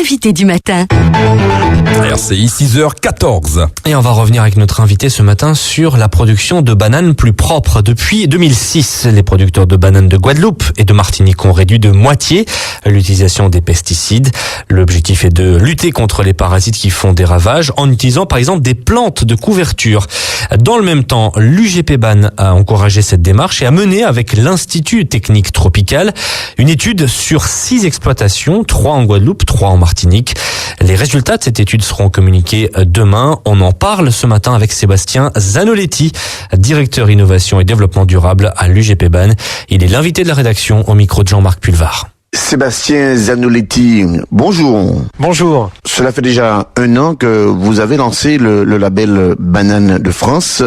Invité du matin. RCI 6h14. Et on va revenir avec notre invité ce matin sur la production de bananes plus propres. Depuis 2006, les producteurs de bananes de Guadeloupe et de Martinique ont réduit de moitié l'utilisation des pesticides. L'objectif est de lutter contre les parasites qui font des ravages en utilisant par exemple des plantes de couverture. Dans le même temps, l'UGPBAN a encouragé cette démarche et a mené avec l'Institut Technique Tropical une étude sur 6 exploitations, 3 en Guadeloupe, 3 en Martinique. Les résultats de cette étude seront communiqués demain. On en parle ce matin avec Sébastien Zanoletti, directeur innovation et développement durable à l'UGPBAN. Il est l'invité de la rédaction au micro de Jean-Marc Pulvar. Sébastien Zanoletti, bonjour. Bonjour. Cela fait déjà 1 an que vous avez lancé le label Banane de France.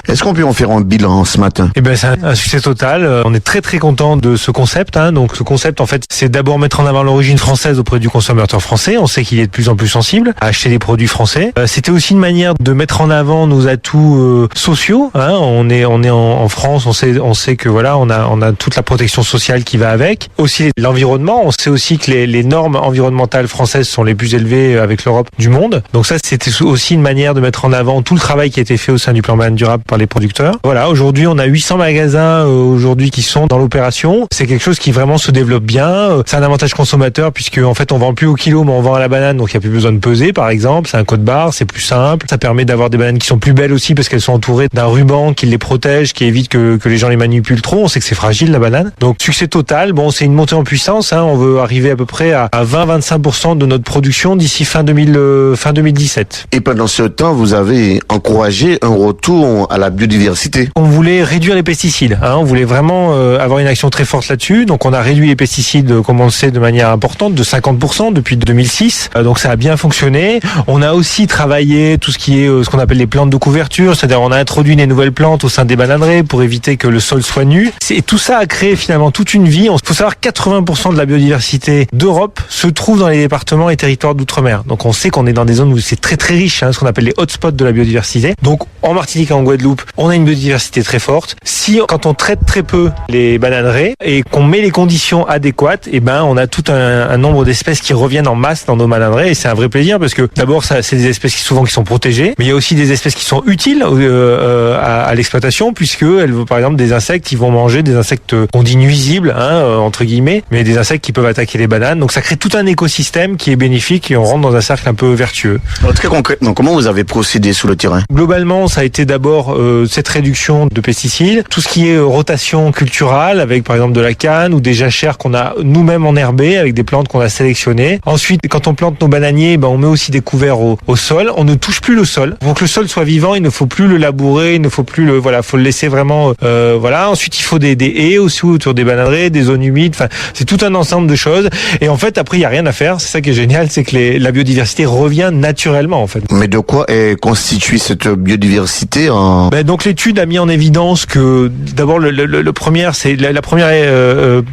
Est-ce qu'on peut en faire un bilan ce matin? Eh ben, c'est un succès total. On est très très content de ce concept. Donc ce concept, en fait, c'est d'abord mettre en avant l'origine française auprès du consommateur français. On sait qu'il est de plus en plus sensible à acheter des produits français. C'était aussi une manière de mettre en avant nos atouts sociaux. On est en France. On sait que voilà, on a toute la protection sociale qui va avec. Aussi l'environnement. On sait aussi que les normes environnementales françaises sont les plus élevées avec l'Europe du monde. Donc ça, c'était aussi une manière de mettre en avant tout le travail qui a été fait au sein du plan Banane durable par les producteurs. Voilà, aujourd'hui, on a 800 magasins aujourd'hui qui sont dans l'opération. C'est quelque chose qui vraiment se développe bien. C'est un avantage consommateur puisque en fait, on vend plus au kilo, mais on vend à la banane, donc il n'y a plus besoin de peser, par exemple. C'est un code-barre, c'est plus simple. Ça permet d'avoir des bananes qui sont plus belles aussi parce qu'elles sont entourées d'un ruban qui les protège, qui évite que les gens les manipulent trop. On sait que c'est fragile, la banane. Donc succès total. Bon, c'est une montée en puissance. On veut arriver à peu près à 20-25% de notre production d'ici fin 2017. Et pendant ce temps, vous avez encouragé un retour à la biodiversité. On voulait réduire les pesticides. On voulait vraiment avoir une action très forte là-dessus. Donc on a réduit les pesticides, comme on le sait, de manière importante, de 50% depuis 2006. Donc ça a bien fonctionné. On a aussi travaillé tout ce qui est ce qu'on appelle les plantes de couverture. C'est-à-dire on a introduit des nouvelles plantes au sein des bananeraies pour éviter que le sol soit nu. Et tout ça a créé finalement toute une vie. Il faut savoir 80% de la biodiversité d'Europe se trouve dans les départements et territoires d'outre-mer. Donc on sait qu'on est dans des zones où c'est très très riche, ce qu'on appelle les hotspots de la biodiversité. Donc en Martinique et en Guadeloupe, on a une biodiversité très forte. Quand on traite très peu les bananeraies et qu'on met les conditions adéquates, on a tout un nombre d'espèces qui reviennent en masse dans nos bananeraies et c'est un vrai plaisir parce que d'abord c'est des espèces qui sont protégées, mais il y a aussi des espèces qui sont utiles à l'exploitation puisque par exemple des insectes, ils vont manger des insectes qu'on dit nuisibles entre guillemets, mais des insectes qui peuvent attaquer les bananes. Donc ça crée tout un écosystème qui est bénéfique et on rentre dans un cercle un peu vertueux. Alors, très concrètement, comment vous avez procédé sur le terrain? Globalement, ça a été d'abord cette réduction de pesticides, tout ce qui est rotation culturale avec par exemple de la canne ou des jachères qu'on a nous-mêmes enherbées avec des plantes qu'on a sélectionnées. Ensuite, quand on plante nos bananiers, on met aussi des couverts au sol. On ne touche plus le sol. Pour que le sol soit vivant, il ne faut plus le labourer, il ne faut plus faut le laisser vraiment Ensuite, il faut des haies aussi autour des bananeraies, des zones humides. Enfin, c'est tout un ensemble de choses. Et en fait, après, il n'y a rien à faire. C'est ça qui est génial, c'est que la biodiversité revient naturellement, en fait. Mais de quoi est constituée cette biodiversité Donc l'étude a mis en évidence que d'abord la première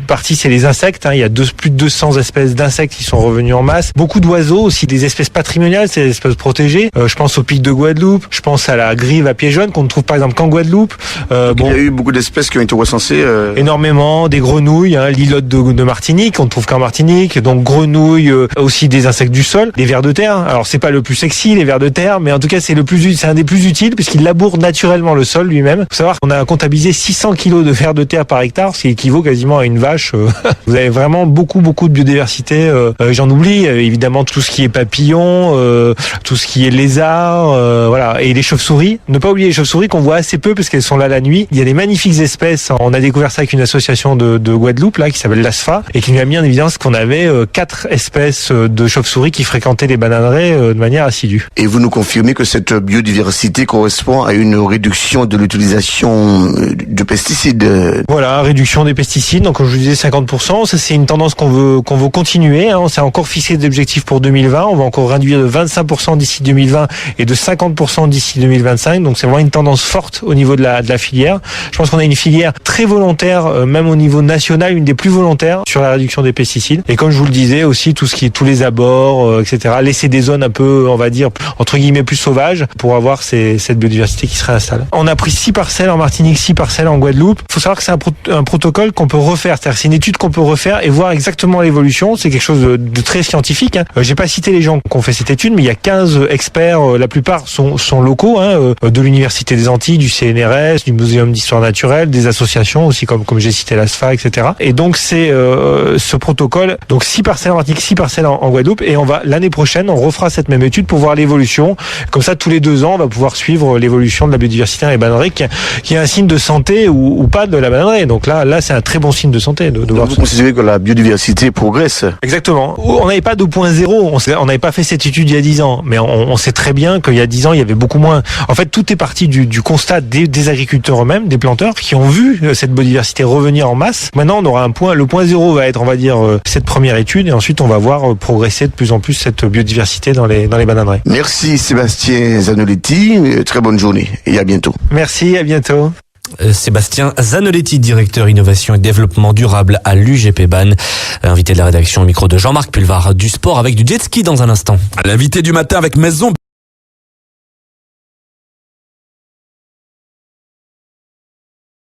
partie, c'est les insectes. Il y a plus de 200 espèces d'insectes qui sont revenus en masse. Beaucoup d'oiseaux aussi, des espèces patrimoniales, c'est des espèces protégées. Je pense au pic de Guadeloupe. Je pense à la grive à pieds jaunes qu'on ne trouve par exemple qu'en Guadeloupe. Il y a eu beaucoup d'espèces qui ont été recensées. Énormément, des grenouilles, l'îlote de Martinique, on ne trouve qu'en Martinique. Donc grenouilles, aussi des insectes du sol, des vers de terre. Alors c'est pas le plus sexy, les vers de terre, mais en tout cas c'est un des plus utiles puisqu'il laboure naturellement le sol lui-même. Faut savoir qu'on a comptabilisé 600 kilos de vers de terre par hectare, ce qui équivaut quasiment à une vache. Vous avez vraiment beaucoup de biodiversité. J'en oublie évidemment tout ce qui est papillons, tout ce qui est lézards, et les chauves-souris. Ne pas oublier les chauves-souris qu'on voit assez peu parce qu'elles sont là la nuit. Il y a des magnifiques espèces. On a découvert ça avec une association de Guadeloupe qui s'appelle l'ASFA et qui nous a mis en évidence qu'on avait 4 espèces de chauves-souris qui fréquentaient les bananeraies de manière assidue. Et vous nous confirmez que cette biodiversité correspond à une réduction de l'utilisation de pesticides? Voilà, réduction des pesticides. Donc comme je vous disais, 50%. Ça c'est une tendance qu'on veut continuer. On s'est encore fixé des objectifs pour 2020. On va encore réduire de 25% d'ici 2020 et de 50% d'ici 2025. Donc c'est vraiment une tendance forte au niveau de la filière. Je pense qu'on a une filière très volontaire, même au niveau national, une des plus volontaires sur la réduction des pesticides. Et comme je vous le disais aussi, tous les abords, etc. Laisser des zones un peu, on va dire, entre guillemets, plus sauvages pour avoir cette biodiversité qui se réinstalle. On a pris 6 parcelles en Martinique, 6 parcelles en Guadeloupe. Il faut savoir que c'est un protocole qu'on peut refaire. C'est-à-dire c'est une étude qu'on peut refaire et voir exactement l'évolution. C'est quelque chose de très scientifique. J'ai pas cité les gens qui ont fait cette étude, mais il y a 15 experts. La plupart sont locaux, de l'Université des Antilles, du CNRS, du Muséum d'Histoire Naturelle, des associations aussi comme j'ai cité l'ASFA, etc. Et donc c'est ce protocole. Donc 6 parcelles en Martinique, 6 parcelles en Guadeloupe, et l'année prochaine on refera cette même étude pour voir l'évolution. Comme ça, tous les 2 ans, on va pouvoir suivre l'évolution de la biodiversité dans les bananeraies, qui est un signe de santé ou pas de la bananerie. Donc là, c'est un très bon signe de santé. De voir vous considérez que la biodiversité progresse? Exactement. On n'avait pas 2.0, on n'avait pas fait cette étude il y a 10 ans, mais on sait très bien qu'il y a 10 ans, il y avait beaucoup moins. En fait, tout est parti du constat des agriculteurs eux-mêmes, des planteurs, qui ont vu cette biodiversité revenir en masse. Maintenant, on aura le point zéro va être, on va dire, cette première étude, et ensuite on va voir progresser de plus en plus cette biodiversité dans les bananeraies. Merci Sébastien Zanoletti, très bonne journée et à bientôt. Merci, à bientôt. Sébastien Zanoletti, directeur innovation et développement durable à l'UGP BAN. Invité de la rédaction au micro de Jean-Marc Pulvar du sport avec du jet ski dans un instant. L'invité du matin avec Maison